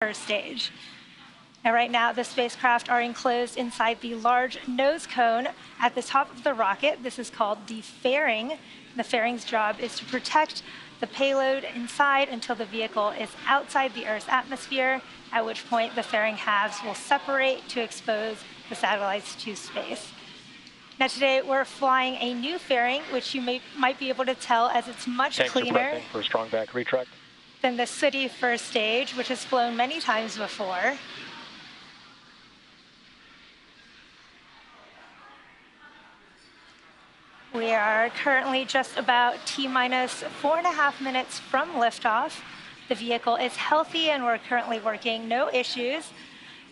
first stage. Now, right now, the spacecraft are enclosed inside the large nose cone at the top of the rocket. This is called the fairing. The fairing's job is to protect the payload inside until the vehicle is outside the Earth's atmosphere, at which point the fairing halves will separate to expose the satellites to space. Now, today we're flying a new fairing, which you might be able to tell as it's much cleaner for Strongback retract than the sooty first stage, which has flown many times before. We are currently just about T-minus 4.5 minutes from liftoff. The vehicle is healthy and we're currently working, no issues.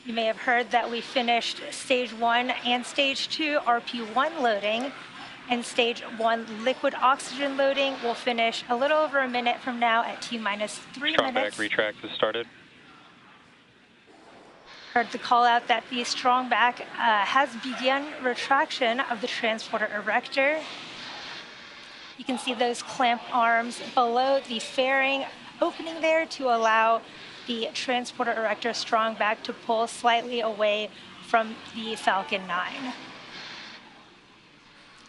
You may have heard that we finished stage 1 and stage 2 RP1 loading, and stage 1 liquid oxygen loading will finish a little over a minute from now at T-minus 3 minutes. Strongback retract has started. Heard the call out that the Strongback has begun retraction of the transporter erector. You can see those clamp arms below the fairing opening there to allow the transporter erector Strongback to pull slightly away from the Falcon 9.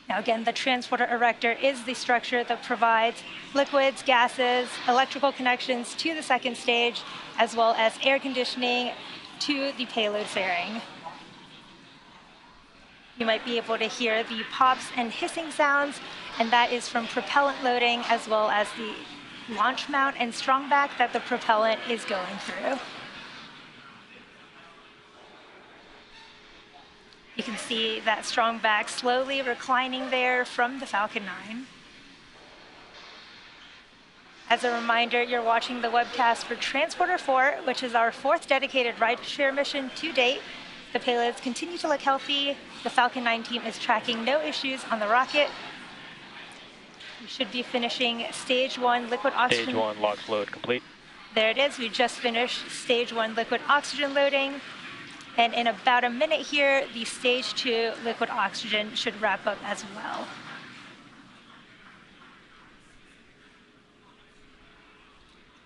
Now again, the transporter erector is the structure that provides liquids, gases, electrical connections to the second stage, as well as air conditioning to the payload fairing. You might be able to hear the pops and hissing sounds, and that is from propellant loading as well as the launch mount and Strongback that the propellant is going through. You can see that Strongback slowly reclining there from the Falcon 9. As a reminder, you're watching the webcast for Transporter 4, which is our 4th dedicated rideshare mission to date. The payloads continue to look healthy. The Falcon 9 team is tracking no issues on the rocket. We should be finishing stage 1 liquid oxygen. Stage 1 LOX load complete. There it is. We just finished stage 1 liquid oxygen loading. And in about a minute here, the stage 2 liquid oxygen should wrap up as well.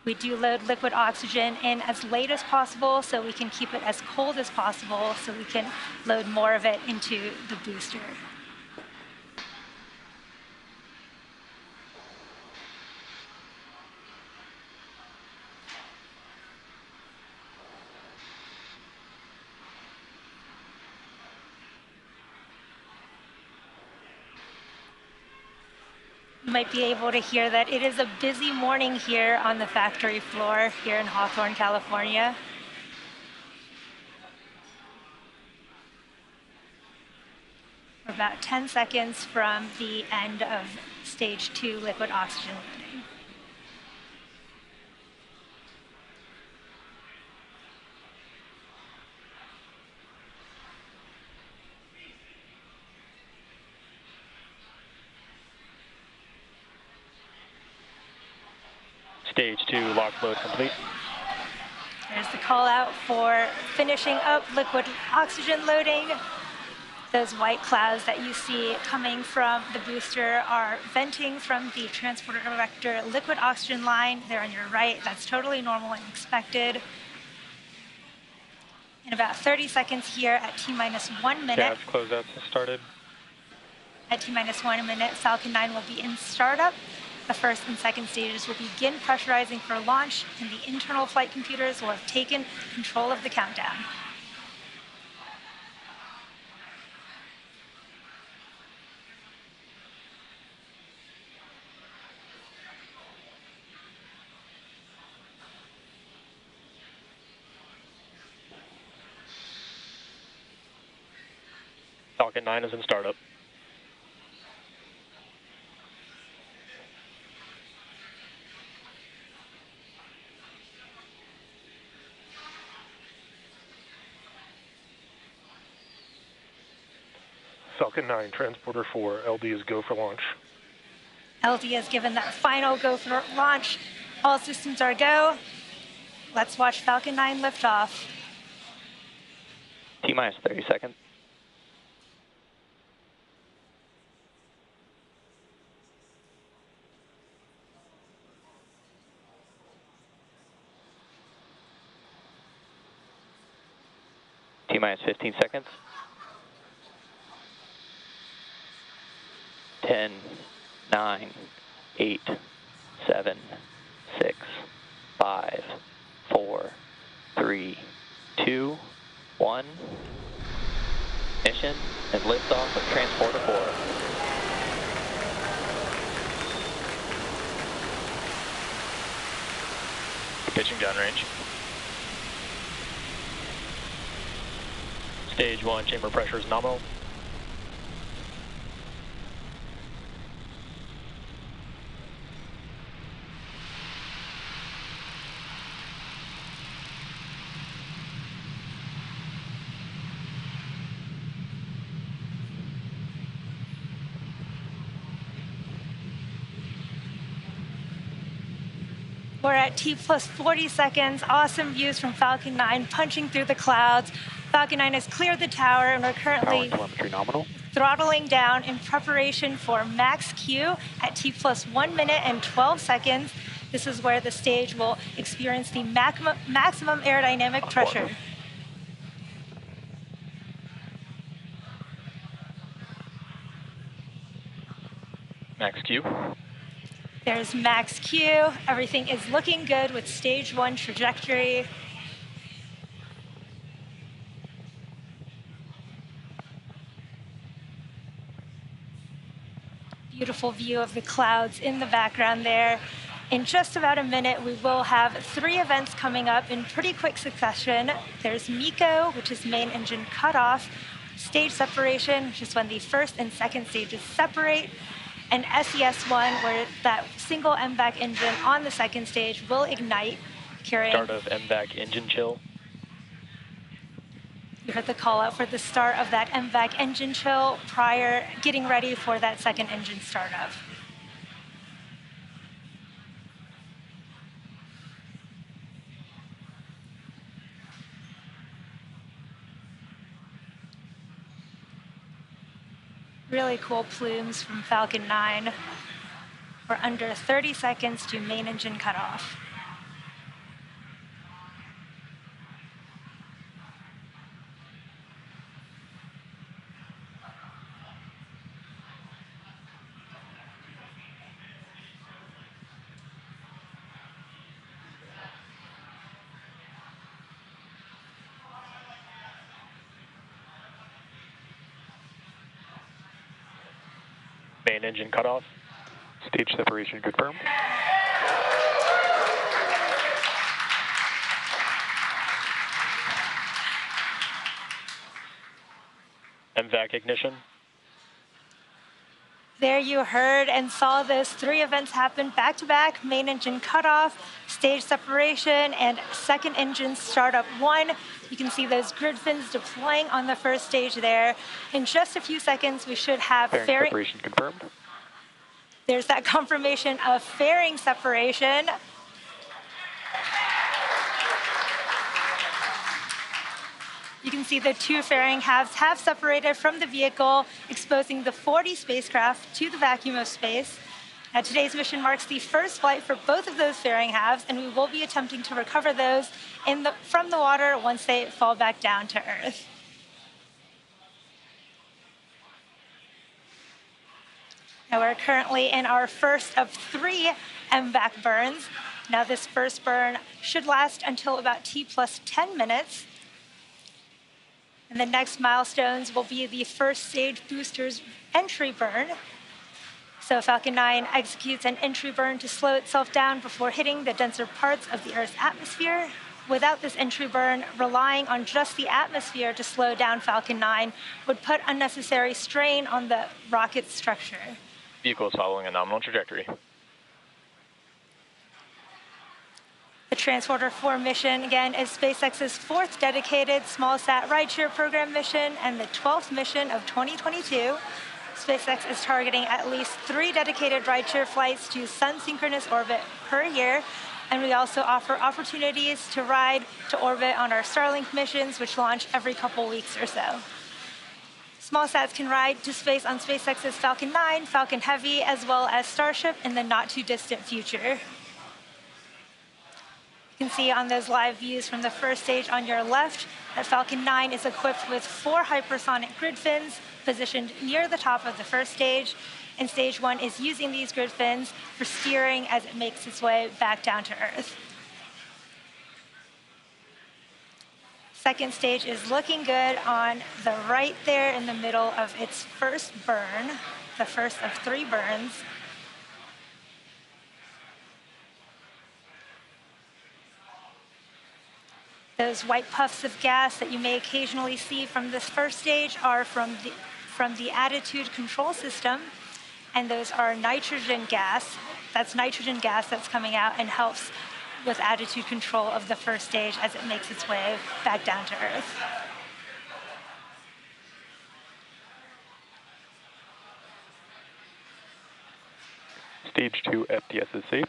We do load liquid oxygen in as late as possible so we can keep it as cold as possible so we can load more of it into the booster. You might be able to hear that it is a busy morning here on the factory floor here in Hawthorne, California. We're about 10 seconds from the end of stage 2 liquid oxygen loading. Stage 2 LOX load complete. There's the call out for finishing up liquid oxygen loading. Those white clouds that you see coming from the booster are venting from the transporter erector liquid oxygen line. They're on your right. That's totally normal and expected. In about 30 seconds here at T-minus 1 minute. Gas closeouts has started. At T-minus 1 minute, Falcon 9 will be in startup. The first and second stages will begin pressurizing for launch, and the internal flight computers will have taken control of the countdown. Falcon 9 is in startup. Falcon 9, Transporter 4, LD is go for launch. LD has given that final go for launch. All systems are go. Let's watch Falcon 9 liftoff. T-minus 30 seconds. T-minus 15 seconds. 10, 9, 8, 7, 6, 5, 4, 3, 2, 1. Mission and liftoff of Transporter 4. Pitching downrange. Stage 1 chamber pressure is nominal. We're at T plus 40 seconds. Awesome views from Falcon 9 punching through the clouds. Falcon 9 has cleared the tower, and we're currently Telemetry nominal. throttling down in preparation for max Q at T plus 1 minute and 12 seconds. This is where the stage will experience the maximum aerodynamic pressure. Max Q. There's max Q. Everything is looking good with stage 1 trajectory. Beautiful view of the clouds in the background there. In just about a minute, we will have 3 events coming up in pretty quick succession. There's MECO, which is main engine cutoff, stage separation, which is when the first and second stages separate, and SES1, where that single MVAC engine on the second stage will ignite, carrying... Start of MVAC engine chill. You heard the call out for the start of that MVAC engine chill prior, getting ready for that second engine startup. Really cool plumes from Falcon 9. We're under 30 seconds to main engine cutoff. Main engine cutoff. Stage separation confirmed. MVAC ignition. There you heard and saw those 3 events happen back-to-back: main engine cutoff, stage separation, and second engine startup 1. You can see those grid fins deploying on the first stage there. In just a few seconds, we should have fairing separation confirmed. There's that confirmation of fairing separation. You can see the 2 fairing halves have separated from the vehicle, exposing the 40 spacecraft to the vacuum of space. Now, today's mission marks the first flight for both of those fairing halves, and we will be attempting to recover those from the water once they fall back down to Earth. Now, we're currently in our first of 3 MVAC burns. Now, this first burn should last until about T plus 10 minutes. And the next milestones will be the first stage booster's entry burn. So Falcon 9 executes an entry burn to slow itself down before hitting the denser parts of the Earth's atmosphere. Without this entry burn, relying on just the atmosphere to slow down Falcon 9 would put unnecessary strain on the rocket's structure. Vehicle is following a nominal trajectory. The Transporter 4 mission, again, is SpaceX's 4th dedicated small-sat rideshare program mission and the 12th mission of 2022. SpaceX is targeting at least 3 dedicated rideshare flights to sun-synchronous orbit per year, and we also offer opportunities to ride to orbit on our Starlink missions, which launch every couple weeks or so. Small sats can ride to space on SpaceX's Falcon 9, Falcon Heavy, as well as Starship in the not-too-distant future. You You can see on those live views from the first stage on your left that Falcon 9 is equipped with 4 hypersonic grid fins positioned near the top of the first stage, and stage 1 is using these grid fins for steering as it makes its way back down to Earth. Second stage is looking good on the right there in the middle of its first burn, the first of 3 burns. Those white puffs of gas that you may occasionally see from this first stage are from the attitude control system, and those are nitrogen gas. That's nitrogen gas that's coming out and helps with attitude control of the first stage as it makes its way back down to Earth. Stage 2 FTS is safe.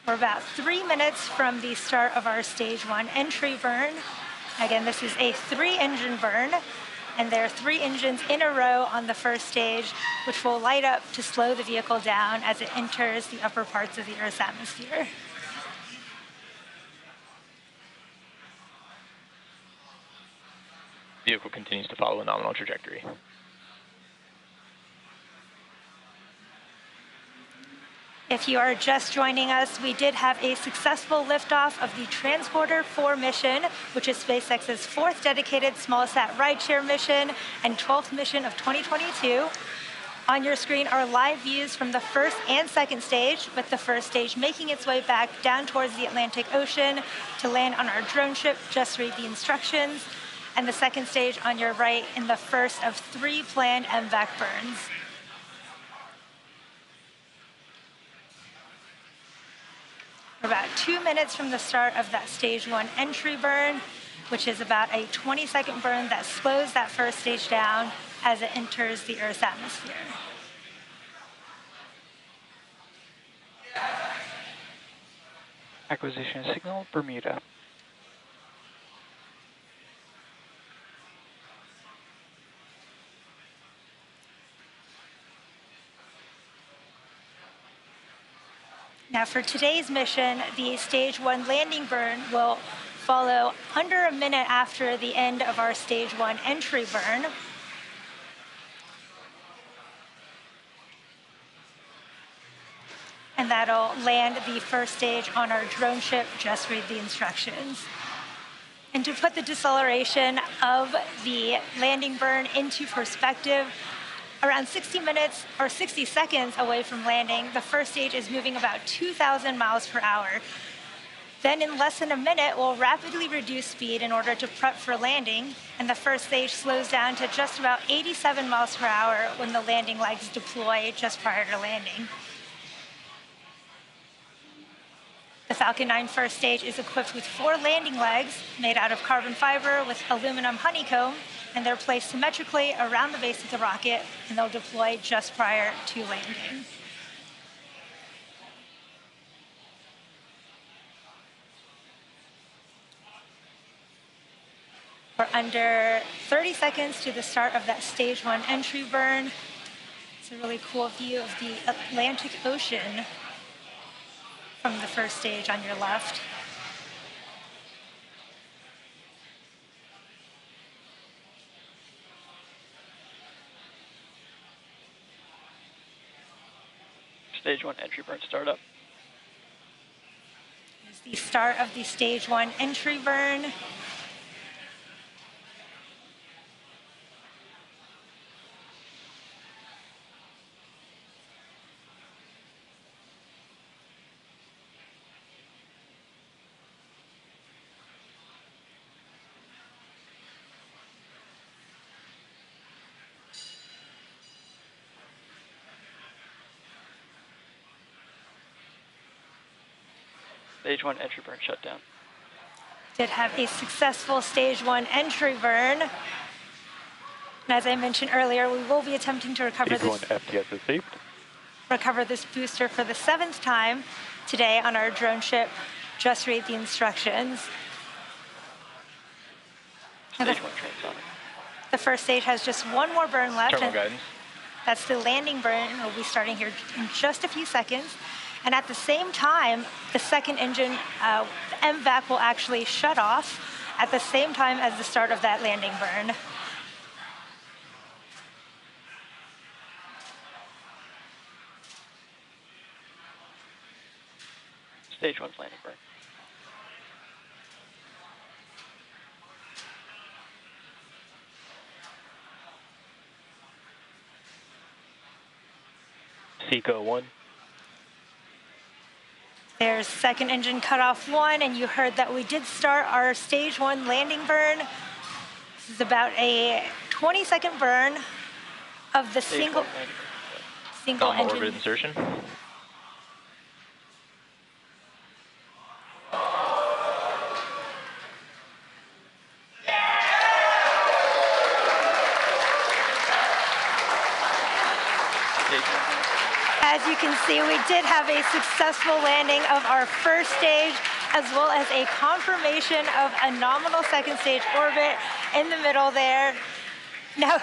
We're about 3 minutes from the start of our stage 1 entry burn. Again, this is a 3-engine burn, and there are 3 engines in a row on the first stage, which will light up to slow the vehicle down as it enters the upper parts of the Earth's atmosphere. Vehicle continues to follow a nominal trajectory. If you are just joining us, we did have a successful liftoff of the Transporter 4 mission, which is SpaceX's 4th dedicated small-sat rideshare mission and 12th mission of 2022. On your screen are live views from the first and second stage, with the first stage making its way back down towards the Atlantic Ocean to land on our drone ship, Just Read the Instructions, and the second stage on your right in the first of 3 planned MVAC burns. We're about 2 minutes from the start of that stage 1 entry burn, which is about a 20-second burn that slows that first stage down as it enters the Earth's atmosphere. Acquisition signal, Bermuda. Now for today's mission, the stage 1 landing burn will follow under a minute after the end of our stage 1 entry burn. And that'll land the first stage on our drone ship, Just Read the Instructions. And to put the deceleration of the landing burn into perspective, around 60 minutes or 60 seconds away from landing, the first stage is moving about 2,000 miles per hour. Then in less than a minute, we'll rapidly reduce speed in order to prep for landing, and the first stage slows down to just about 87 miles per hour when the landing legs deploy just prior to landing. The Falcon 9 first stage is equipped with 4 landing legs made out of carbon fiber with aluminum honeycomb, and they're placed symmetrically around the base of the rocket, and they'll deploy just prior to landing. We're under 30 seconds to the start of that stage 1 entry burn. It's a really cool view of the Atlantic Ocean from the first stage on your left. Stage 1 entry burn startup. Here's the start of the stage 1 entry burn. Stage 1 entry burn shut down. Did have a successful stage 1 entry burn. And as I mentioned earlier, we will be attempting to recover Stage 1 FTS is safe. this booster for the 7th time today on our drone ship, Just Read the Instructions. Stage 1 transonic. The first stage has just 1 more burn left. Terminal And guidance. that's the landing burn. We'll be starting here in just a few seconds. And at the same time, the second engine, the MVAC, will actually shut off at the same time as the start of that landing burn. Stage 1's landing burn. SECO 1. There's second engine cutoff 1, and you heard that we did start our stage 1 landing burn. This is about a 20-second burn of the Stage single 1 landing burn. single engine. Orbit insertion. As you can see, we did have a successful landing of our first stage, as well as a confirmation of a nominal second stage orbit in the middle there. Now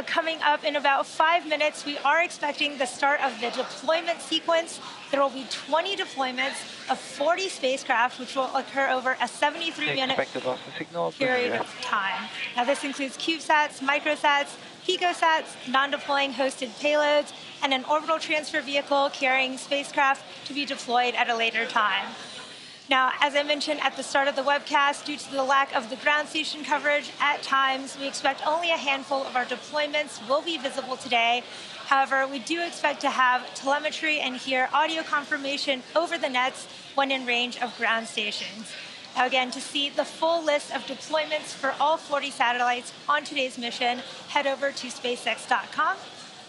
coming up in about 5 minutes, we are expecting the start of the deployment sequence. There will be 20 deployments of 40 spacecraft, which will occur over a 73-minute Expected loss of signal. period of time. Now this includes CubeSats, microsats, picosats, non-deploying hosted payloads, and an orbital transfer vehicle carrying spacecraft to be deployed at a later time. Now, as I mentioned at the start of the webcast, due to the lack of the ground station coverage, at times we expect only a handful of our deployments will be visible today. However, we do expect to have telemetry and hear audio confirmation over the nets when in range of ground stations. Now again, to see the full list of deployments for all 40 satellites on today's mission, head over to SpaceX.com.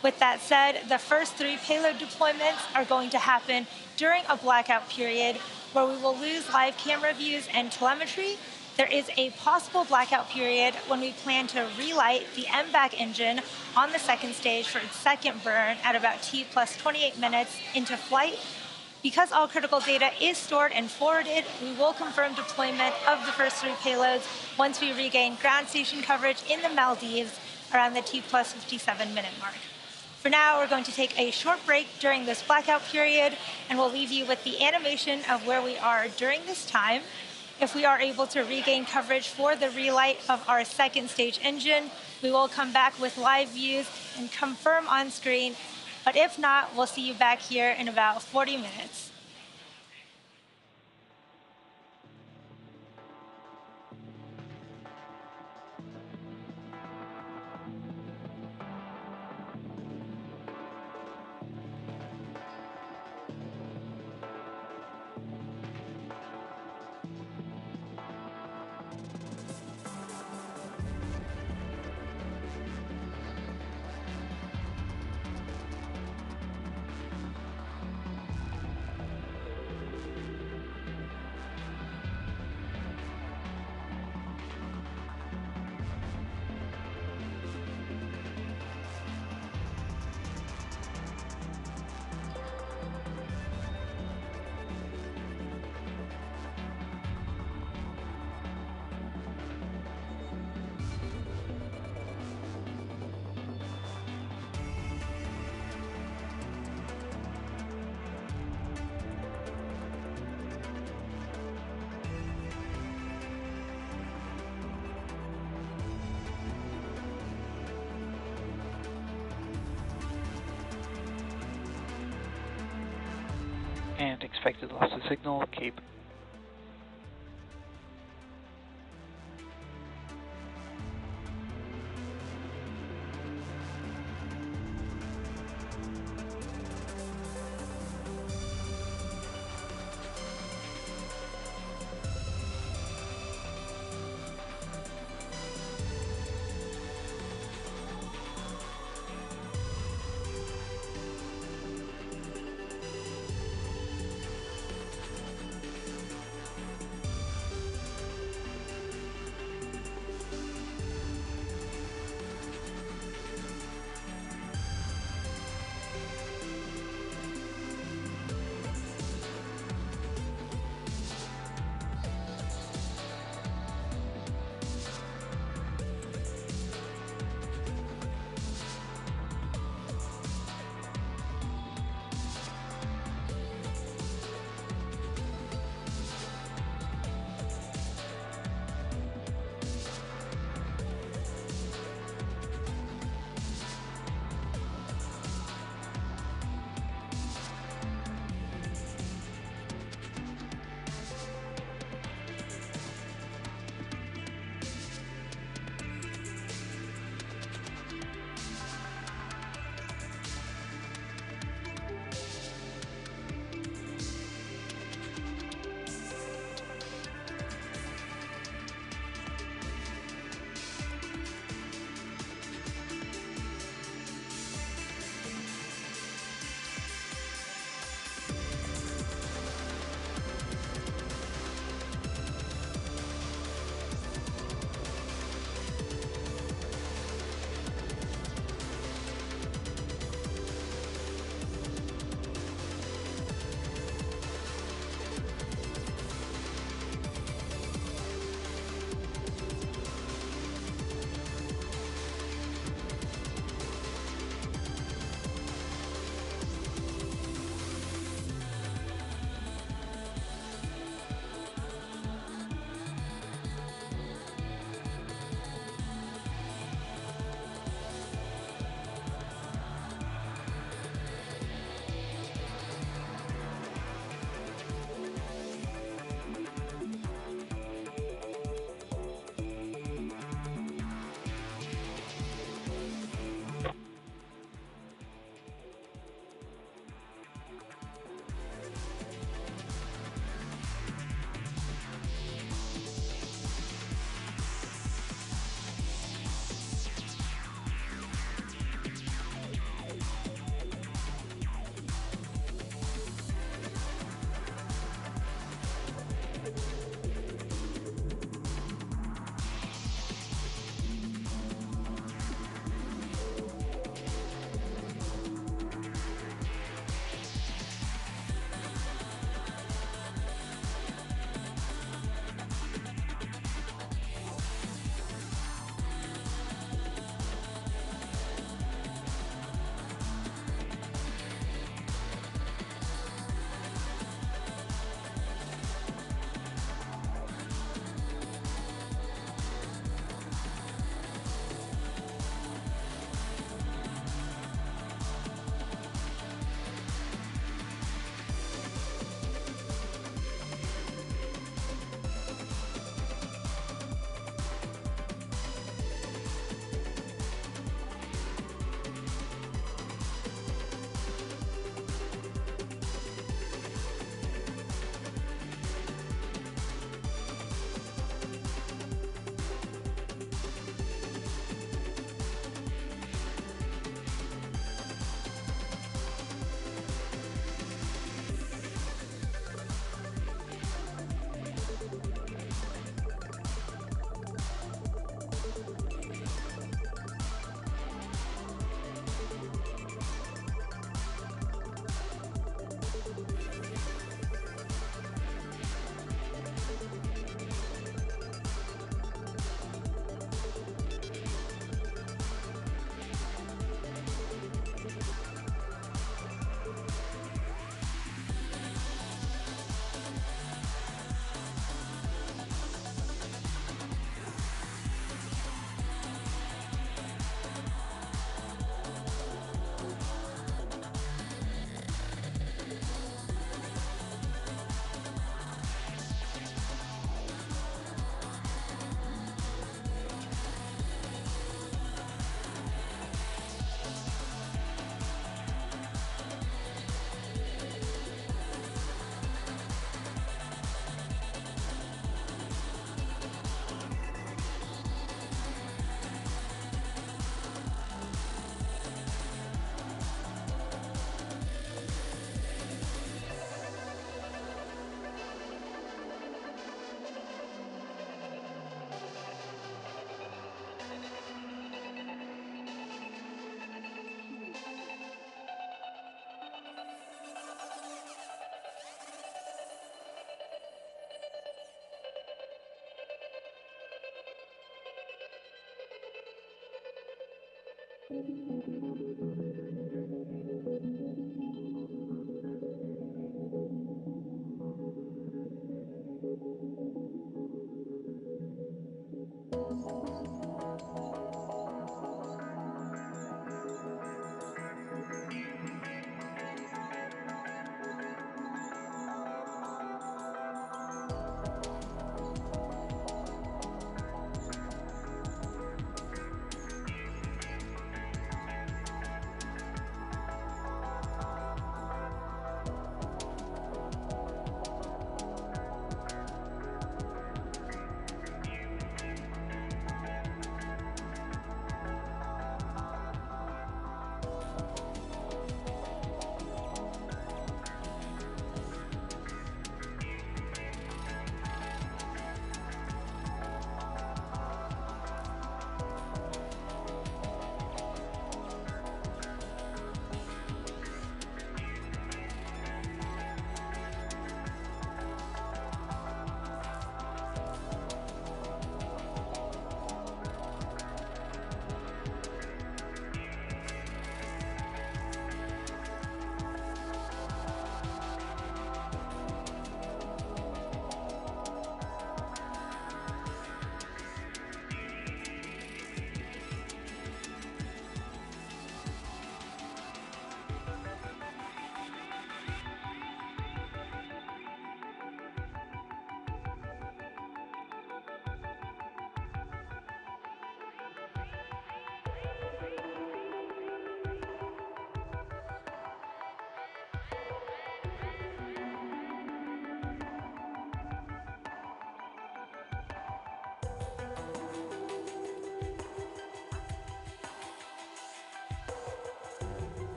With that said, the first 3 payload deployments are going to happen during a blackout period where we will lose live camera views and telemetry. There is a possible blackout period when we plan to relight the MVAC engine on the second stage for its second burn at about T plus 28 minutes into flight. Because all critical data is stored and forwarded, we will confirm deployment of the first 3 payloads once we regain ground station coverage in the Maldives around the T plus 57-minute mark. For now, we're going to take a short break during this blackout period, and we'll leave you with the animation of where we are during this time. If we are able to regain coverage for the relight of our second stage engine, we will come back with live views and confirm on screen. But if not, we'll see you back here in about 40 minutes. And expected loss of signal, Cape.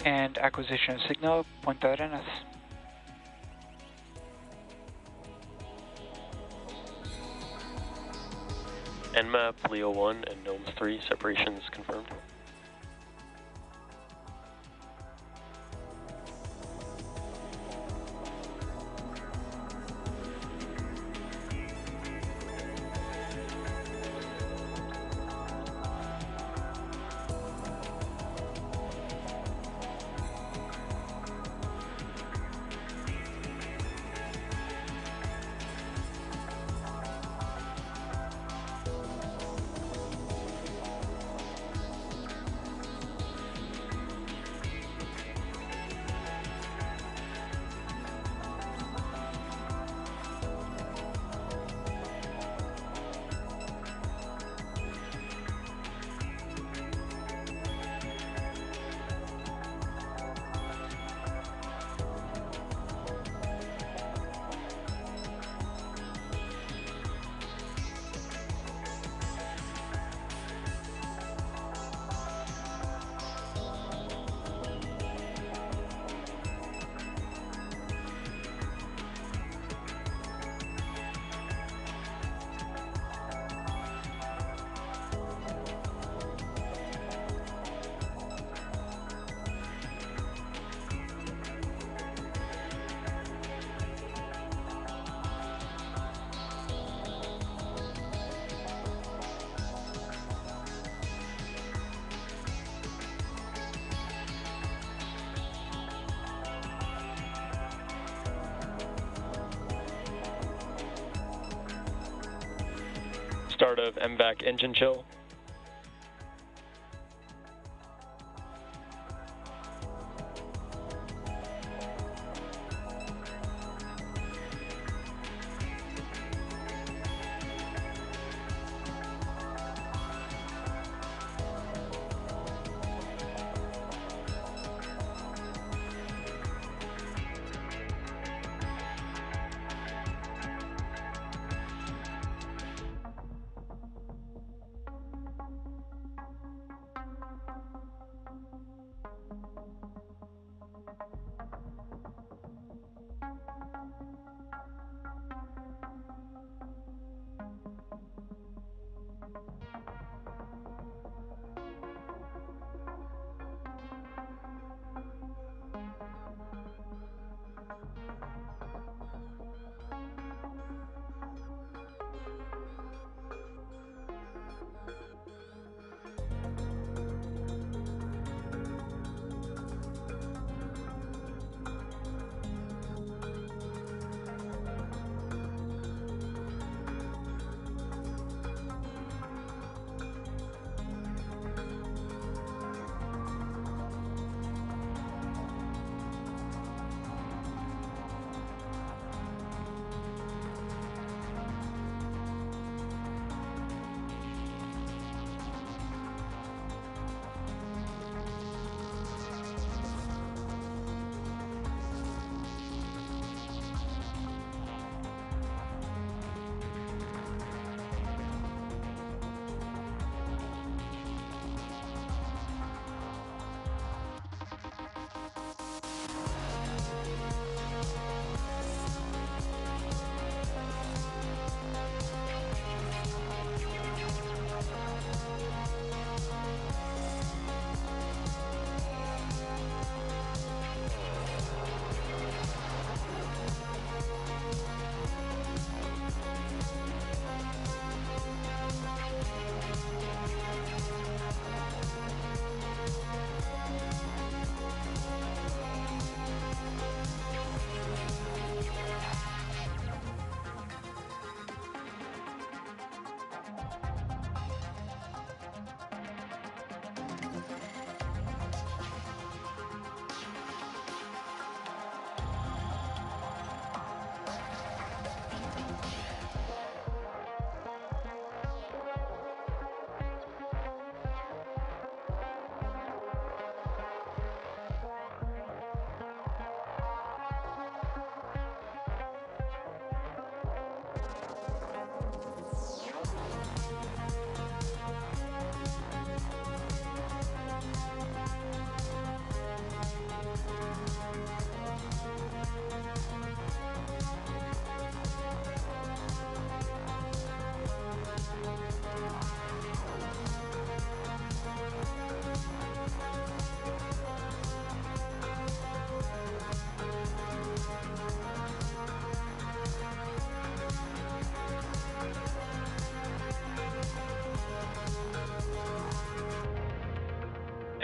And acquisition signal, Punta Arenas. Nmap, Leo 1, and Gnomes 3, separations confirmed. Start of MVAC engine chill.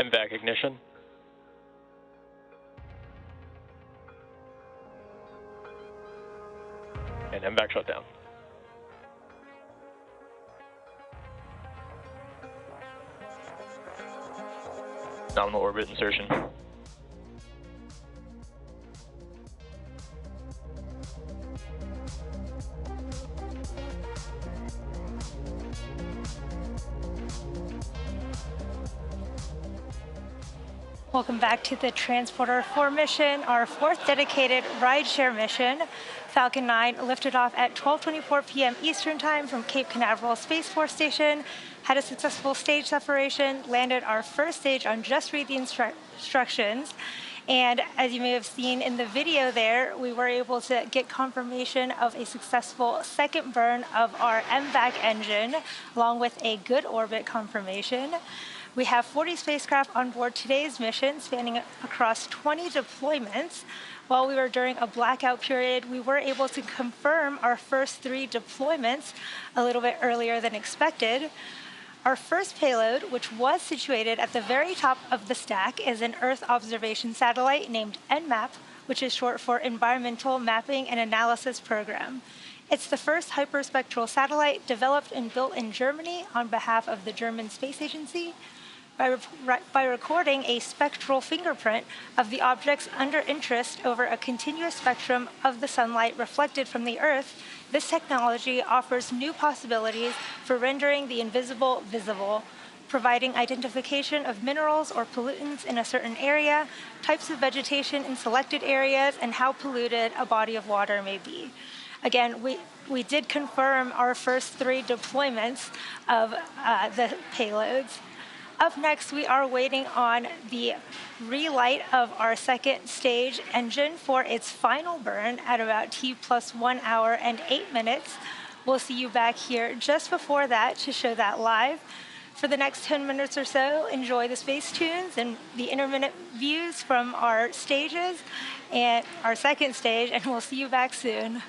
MVAC ignition. And MVAC shutdown. Nominal orbit insertion. Welcome back to the Transporter 4 mission, our fourth dedicated rideshare mission. Falcon 9 lifted off at 12:24 p.m. Eastern Time from Cape Canaveral Space Force Station, had a successful stage separation, landed our first stage on Just Read the Instructions, and as you may have seen in the video there, we were able to get confirmation of a successful second burn of our MVAC engine, along with a good orbit confirmation. We have 40 spacecraft on board today's mission, spanning across 20 deployments. While we were during a blackout period, we were able to confirm our first 3 deployments a little bit earlier than expected. Our first payload, which was situated at the very top of the stack, is an Earth observation satellite named ENMAP, which is short for Environmental Mapping and Analysis Program. It's the first hyperspectral satellite developed and built in Germany on behalf of the German Space Agency. By recording a spectral fingerprint of the objects under interest over a continuous spectrum of the sunlight reflected from the Earth, this technology offers new possibilities for rendering the invisible visible, providing identification of minerals or pollutants in a certain area, types of vegetation in selected areas, and how polluted a body of water may be. Again, we did confirm our first 3 deployments of the payloads. Up next, we are waiting on the relight of our second stage engine for its final burn at about T+1 hour and 8 minutes. We'll see you back here just before that to show that live. For the next 10 minutes or so, enjoy the space tunes and the intermittent views from our stages and our second stage, and we'll see you back soon.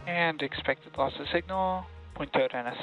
And expected loss of signal, 0.2 NS.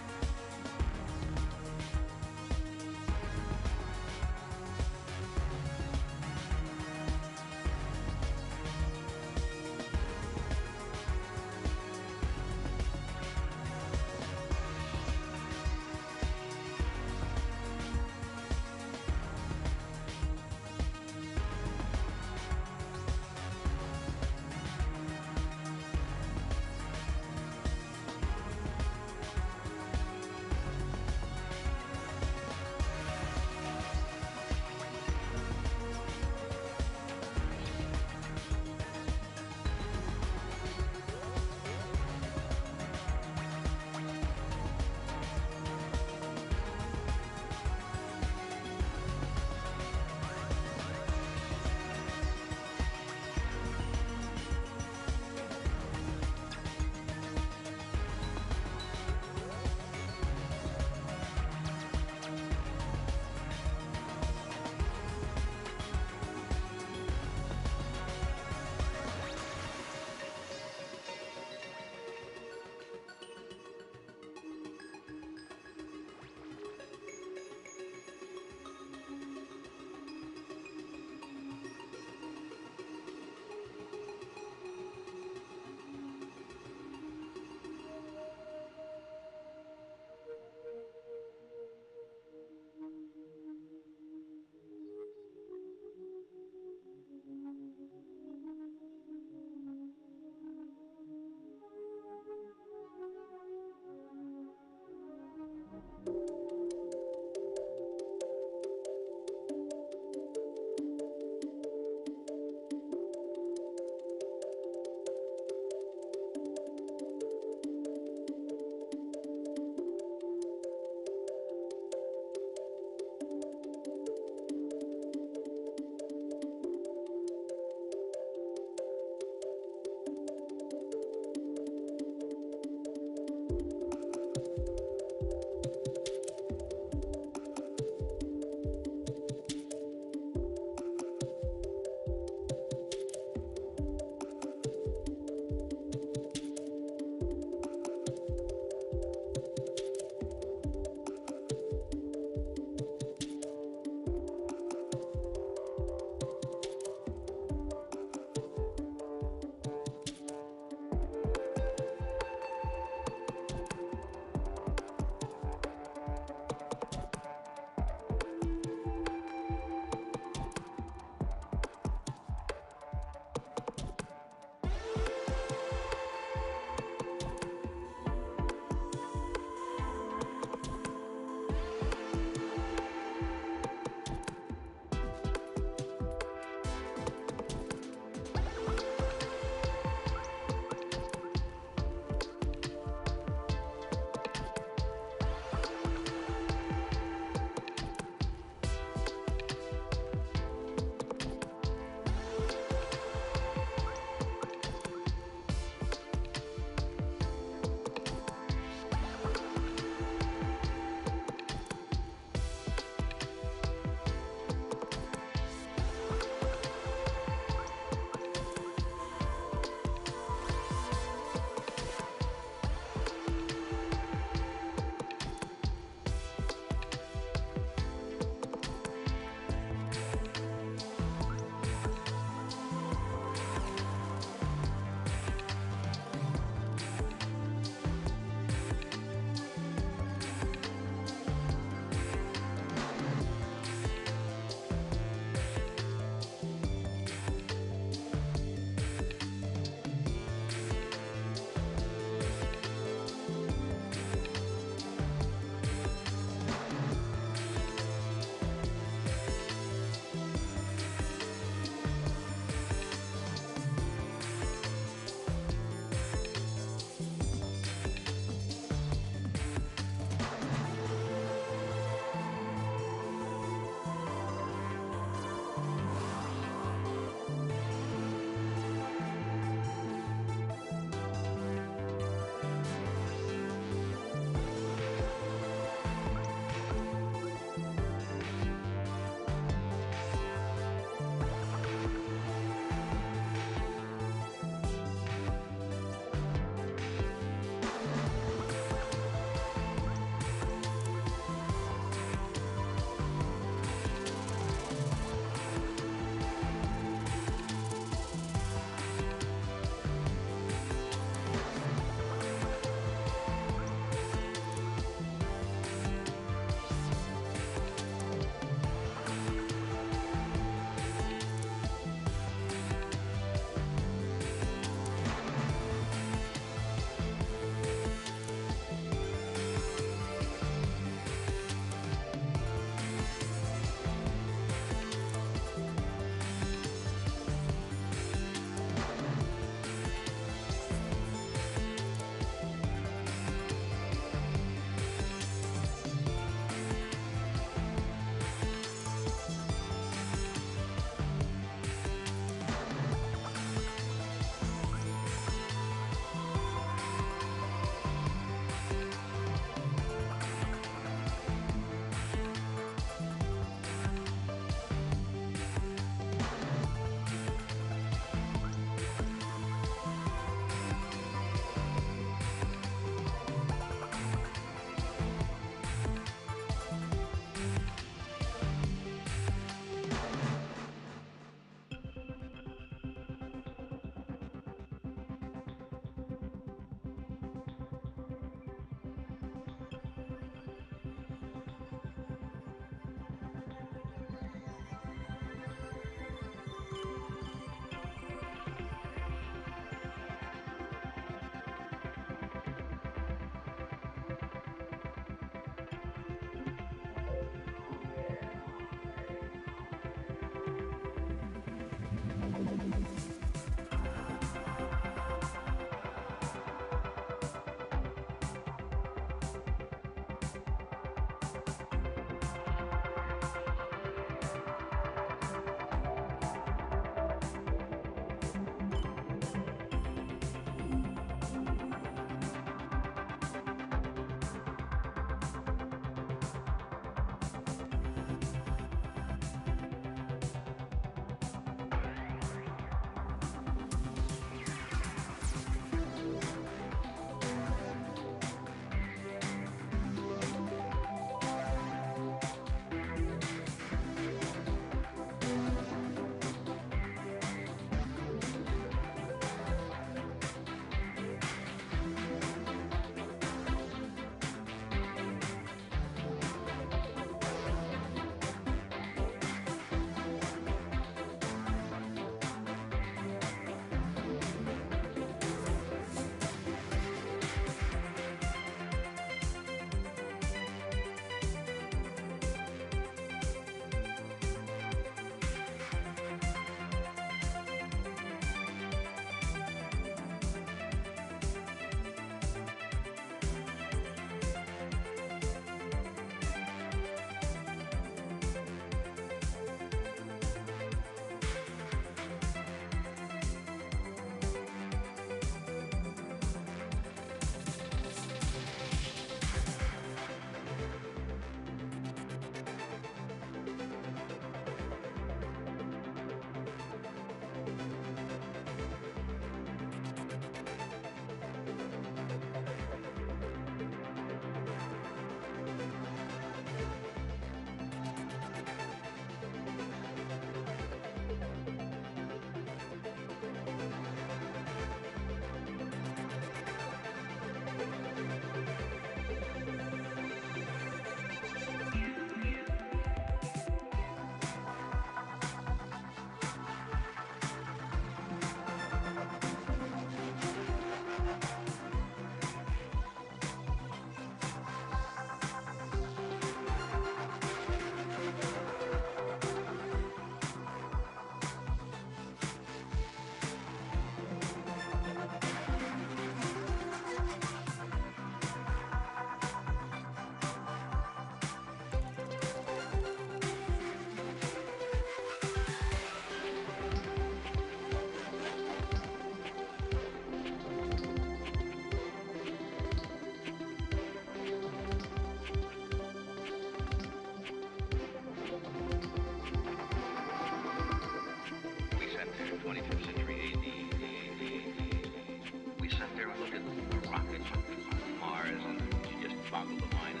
top of the line.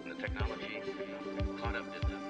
The technology caught up to them.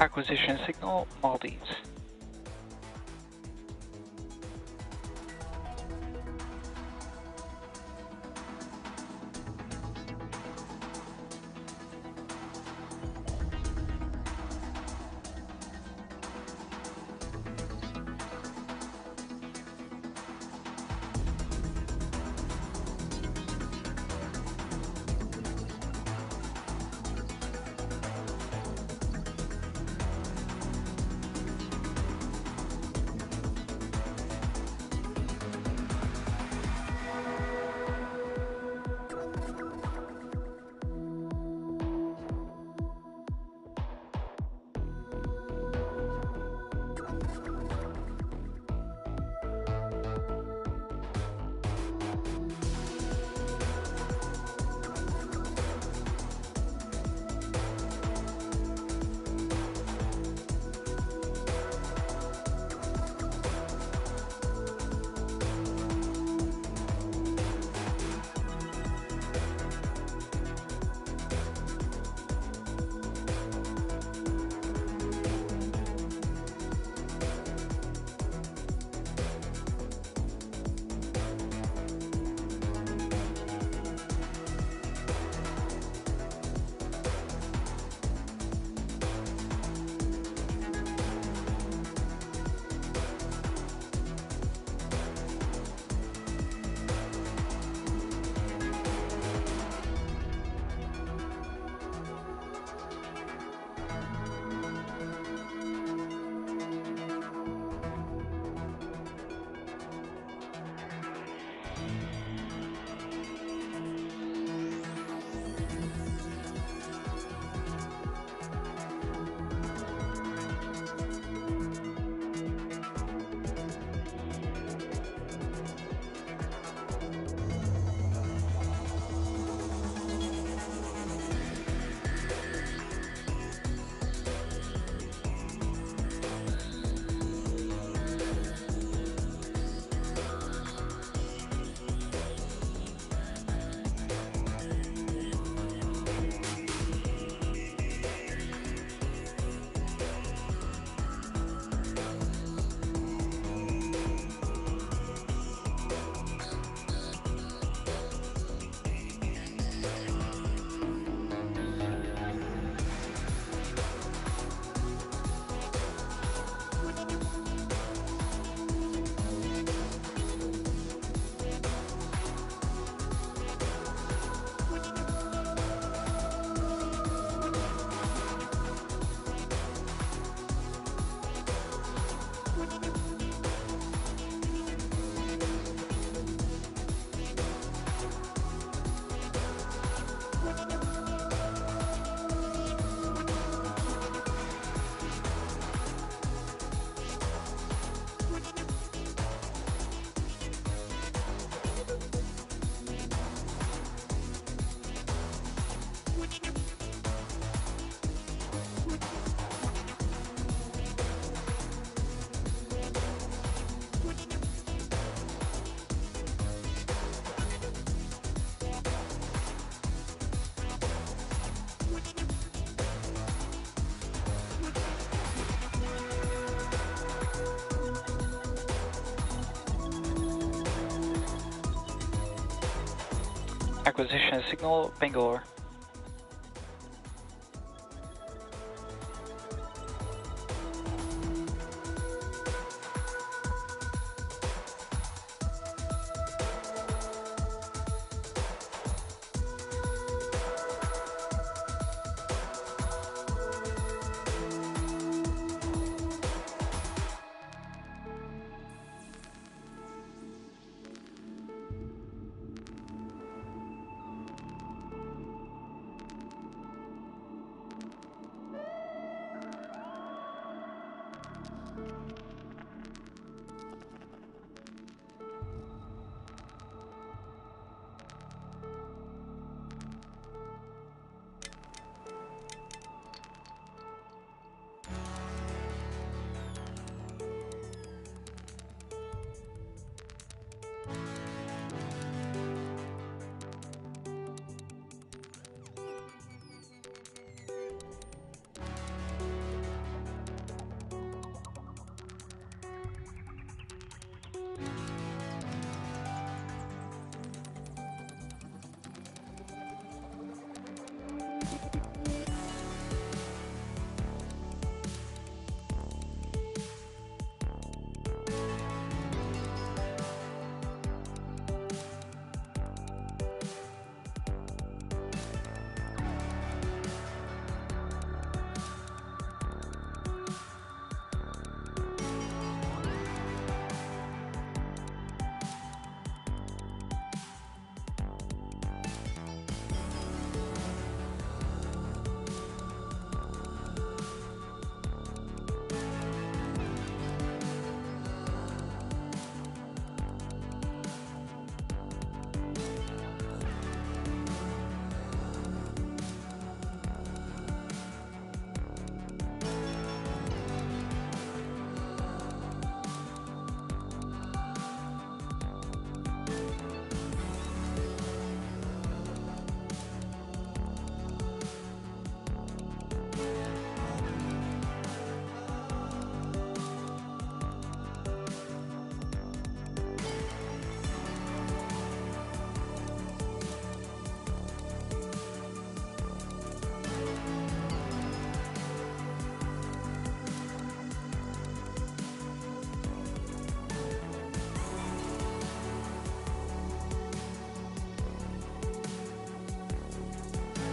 Acquisition signal Maldives. Acquisition signal, Bangalore.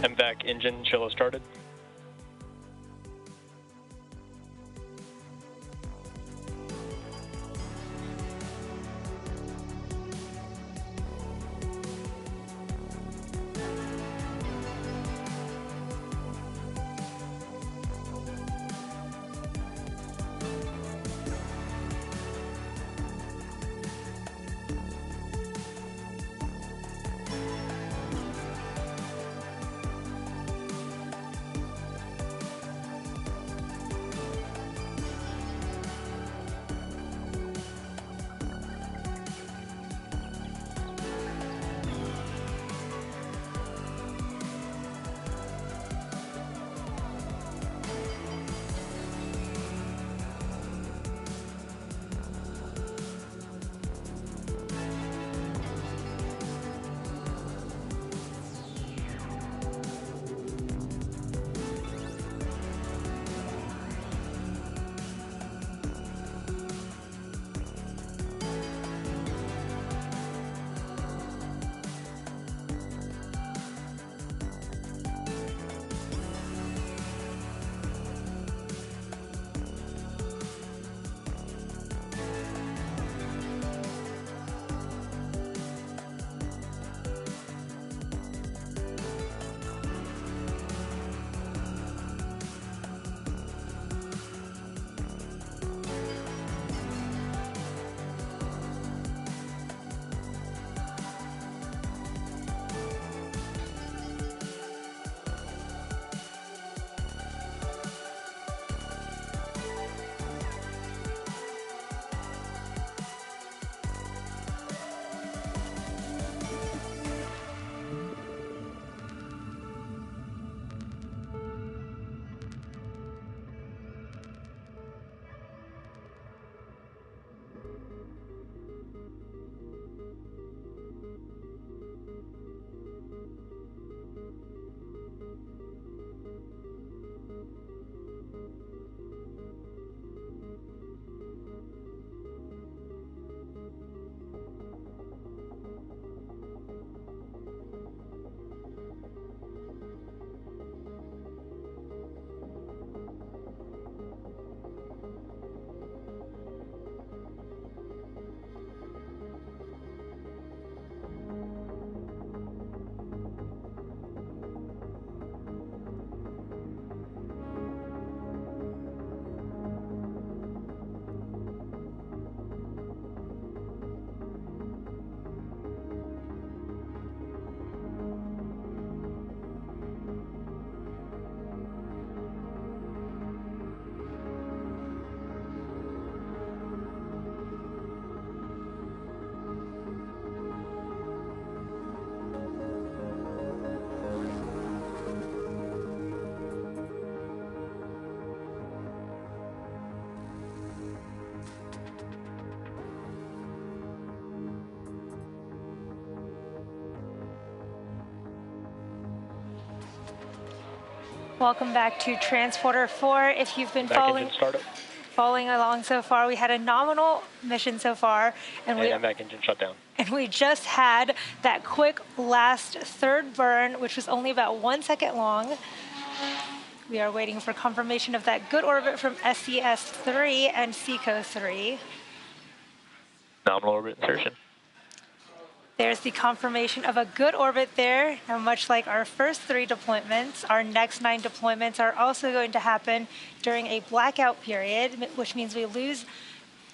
MVAC engine chiller started. Welcome back to Transporter 4. If you've been Back engine startup. following along so far, we had a nominal mission so far, and back engine shut down. And we just had that quick last third burn, which was only about 1 second long. We are waiting for confirmation of that good orbit from SES-3 and SECO-3. Nominal orbit insertion. There's the confirmation of a good orbit there. Now, much like our first 3 deployments, our next 9 deployments are also going to happen during a blackout period, which means we lose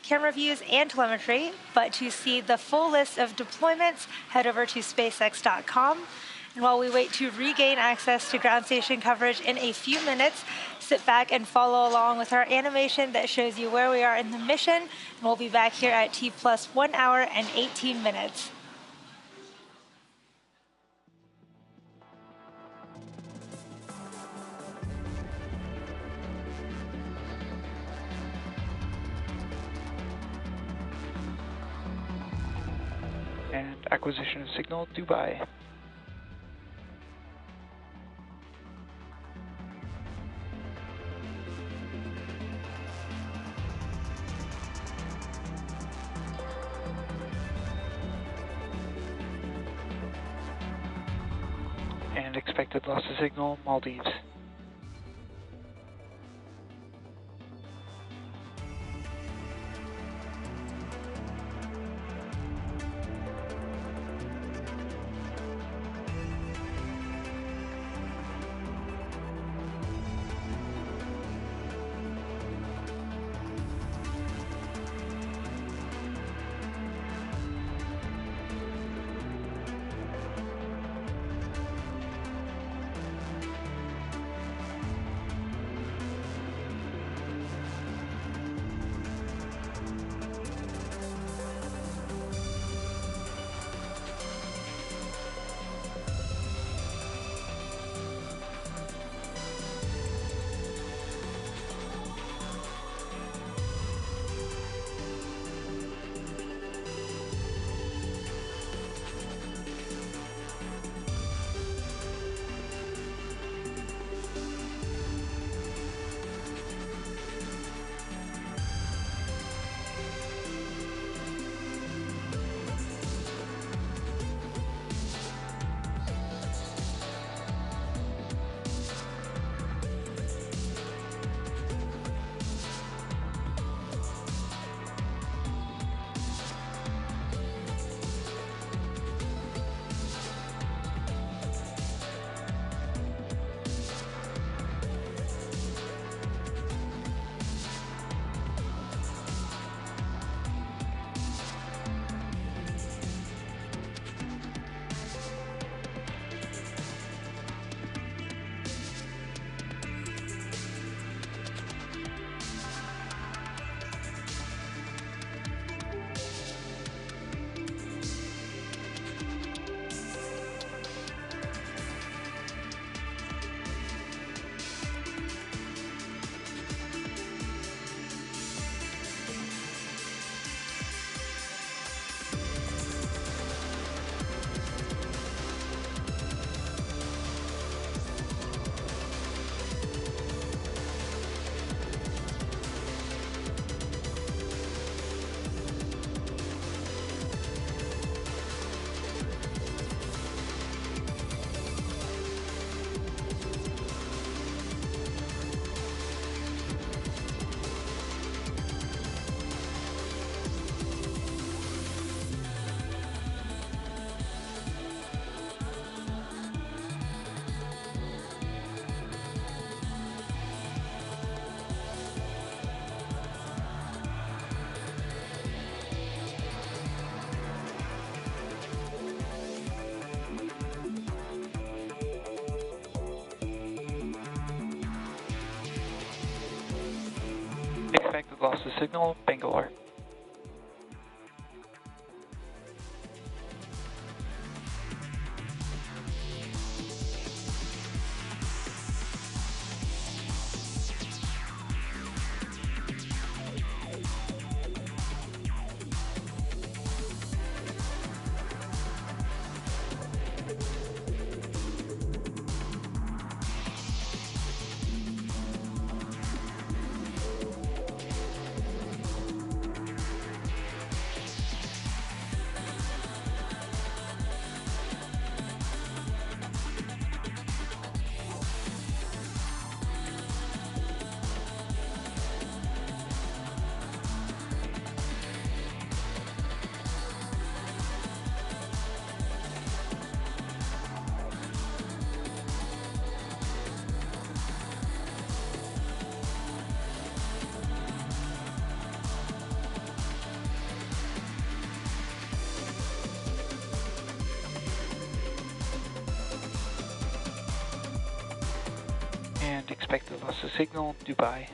camera views and telemetry. But to see the full list of deployments, head over to SpaceX.com. And while we wait to regain access to ground station coverage in a few minutes, sit back and follow along with our animation that shows you where we are in the mission. And we'll be back here at T+1 hour and 18 minutes. And acquisition of signal, Dubai. And expected loss of signal, Maldives. Expected loss of signal, Bangalore. and expected loss of signal, Dubai.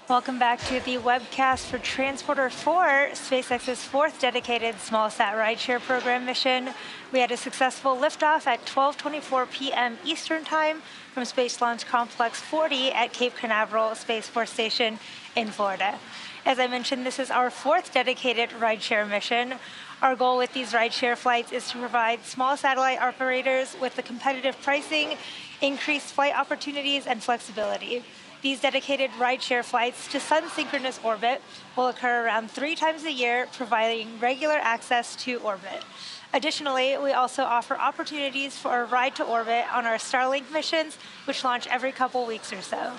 Welcome back to the webcast for Transporter 4, SpaceX's fourth dedicated small-sat rideshare program mission. We had a successful liftoff at 12:24 p.m. Eastern Time from Space Launch Complex 40 at Cape Canaveral Space Force Station in Florida. As I mentioned, this is our fourth dedicated rideshare mission. Our goal with these rideshare flights is to provide small satellite operators with the competitive pricing, increased flight opportunities, and flexibility. These dedicated rideshare flights to sun-synchronous orbit will occur around 3 times a year, providing regular access to orbit. Additionally, we also offer opportunities for a ride to orbit on our Starlink missions, which launch every couple weeks or so.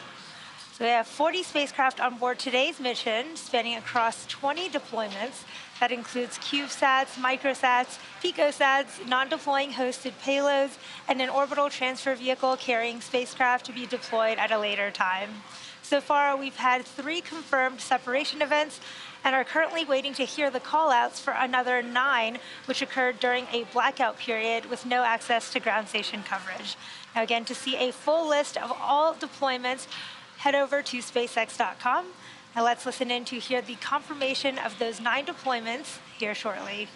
So we have 40 spacecraft on board today's mission, spanning across 20 deployments. That includes CubeSats, microsats, picosats, non-deploying hosted payloads, and an orbital transfer vehicle carrying spacecraft to be deployed at a later time. So far, we've had 3 confirmed separation events and are currently waiting to hear the call-outs for another 9, which occurred during a blackout period with no access to ground station coverage. Now again, to see a full list of all deployments, head over to SpaceX.com. Now let's listen in to hear the confirmation of those 9 deployments here shortly.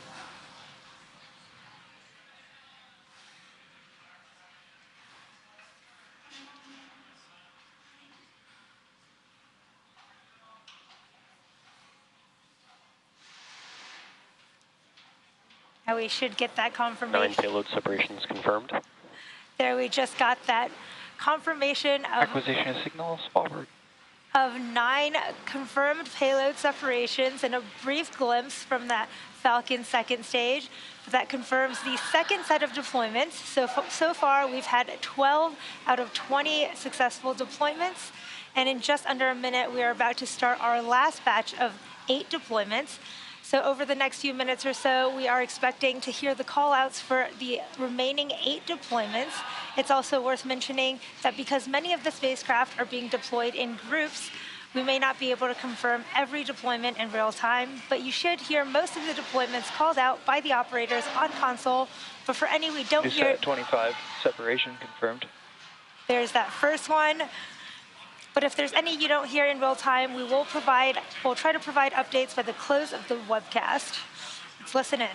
Now we should get that 9 confirmation. payload separations confirmed. There, we just got that confirmation of Acquisition signal forward. of 9 confirmed payload separations and a brief glimpse from that Falcon second stage. That confirms the second set of deployments. So far, we've had 12 out of 20 successful deployments. And in just under a minute, we are about to start our last batch of 8 deployments. So over the next few minutes or so, we are expecting to hear the call-outs for the remaining 8 deployments. It's also worth mentioning that because many of the spacecraft are being deployed in groups, we may not be able to confirm every deployment in real time, but you should hear most of the deployments called out by the operators on console. But for any we don't hear, 25 separation confirmed. there's that first one. But if there's any you don't hear in real time, we'll try to provide updates by the close of the webcast. Let's listen in.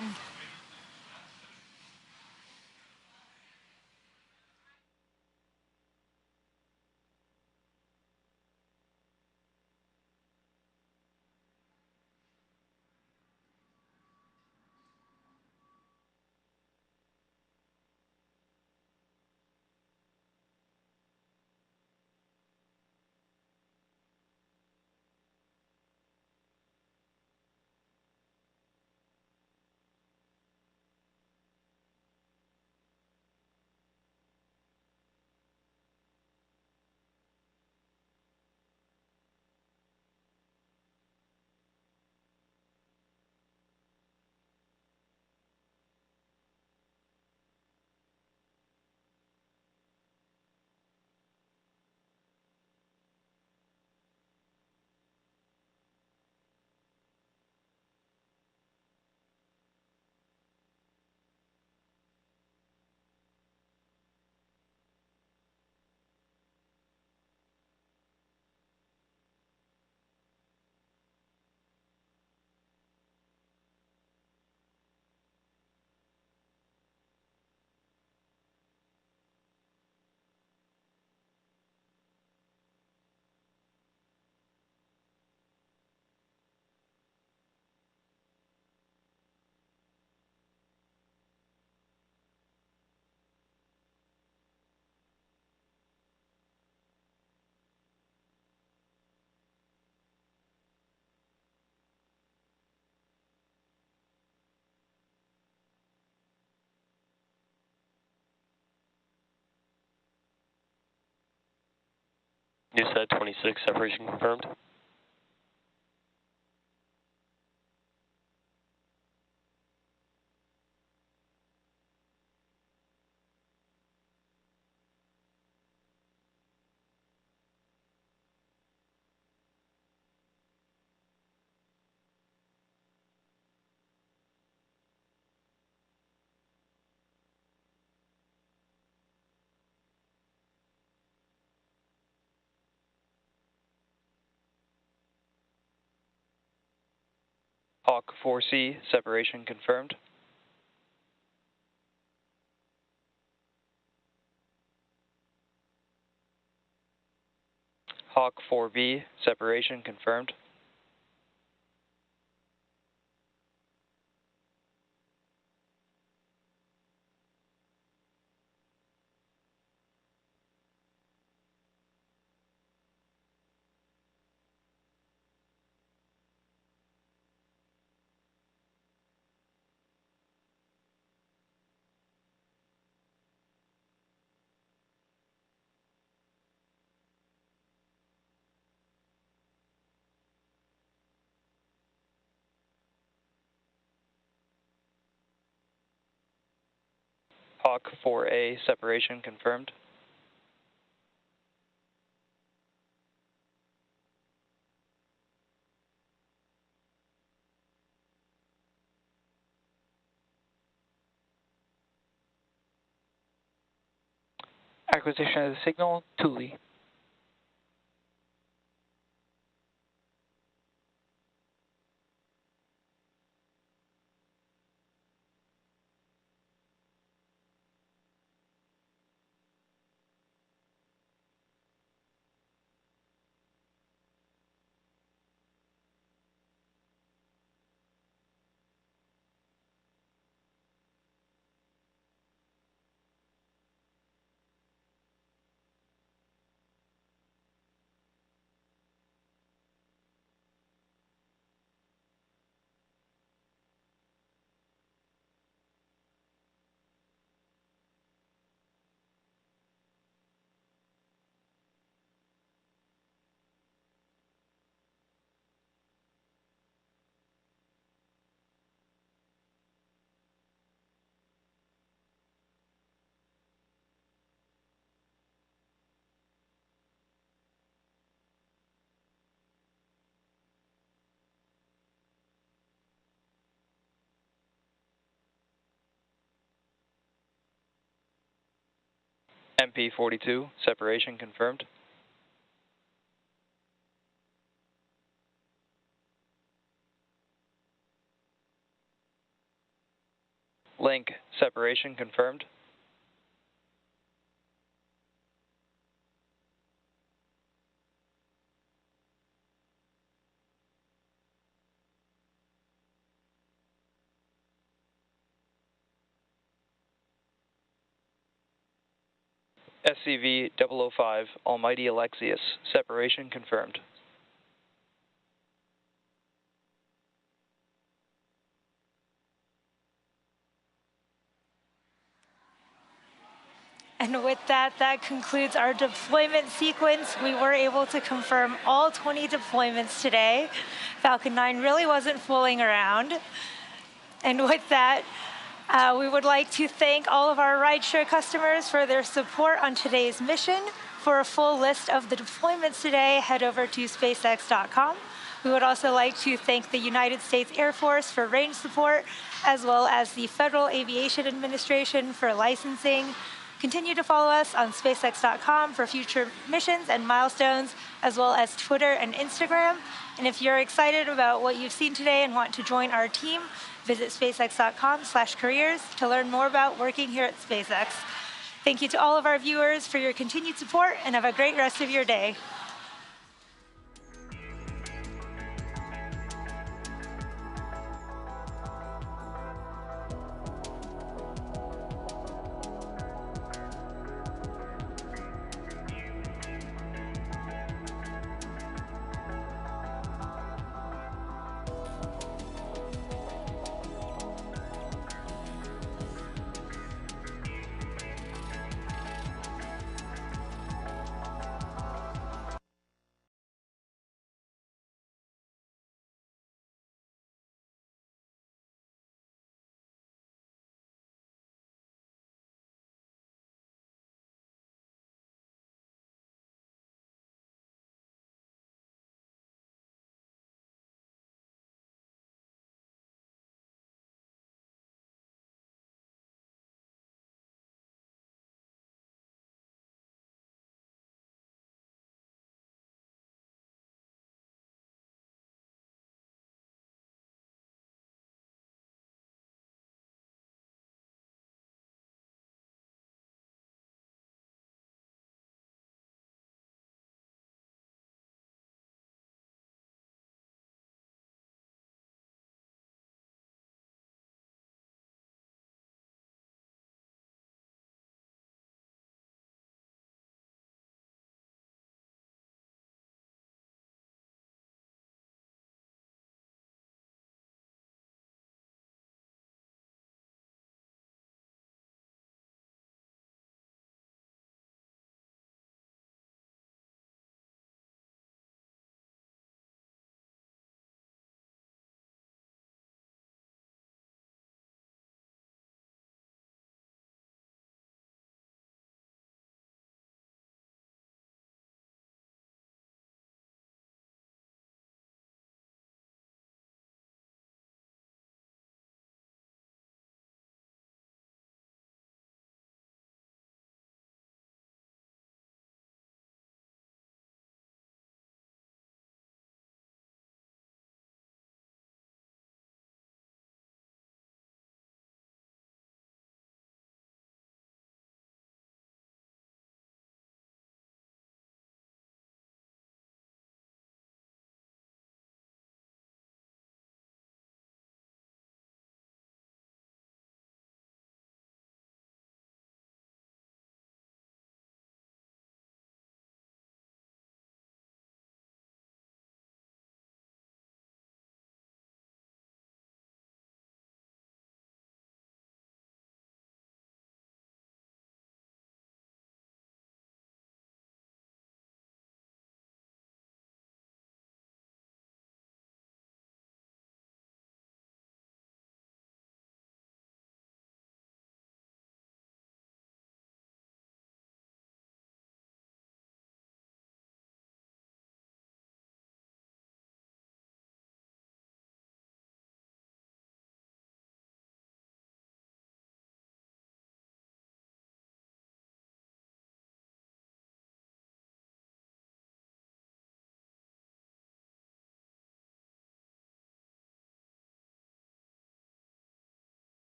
NewSat 26 separation confirmed. Hawk 4C separation confirmed. Hawk 4B separation confirmed. Hawk 4A separation confirmed. Acquisition of the signal, Thule. MP42, separation confirmed. Link, separation confirmed. SCV-005, Almighty Alexius, separation confirmed. And with that, that concludes our deployment sequence. We were able to confirm all 20 deployments today. Falcon 9 really wasn't fooling around. And with that, we would like to thank all of our rideshare customers for their support on today's mission. For a full list of the deployments today, head over to SpaceX.com. We would also like to thank the United States Air Force for range support, as well as the Federal Aviation Administration for licensing. Continue to follow us on SpaceX.com for future missions and milestones, as well as Twitter and Instagram. And if you're excited about what you've seen today and want to join our team, visit SpaceX.com/careers to learn more about working here at SpaceX. Thank you to all of our viewers for your continued support, and have a great rest of your day.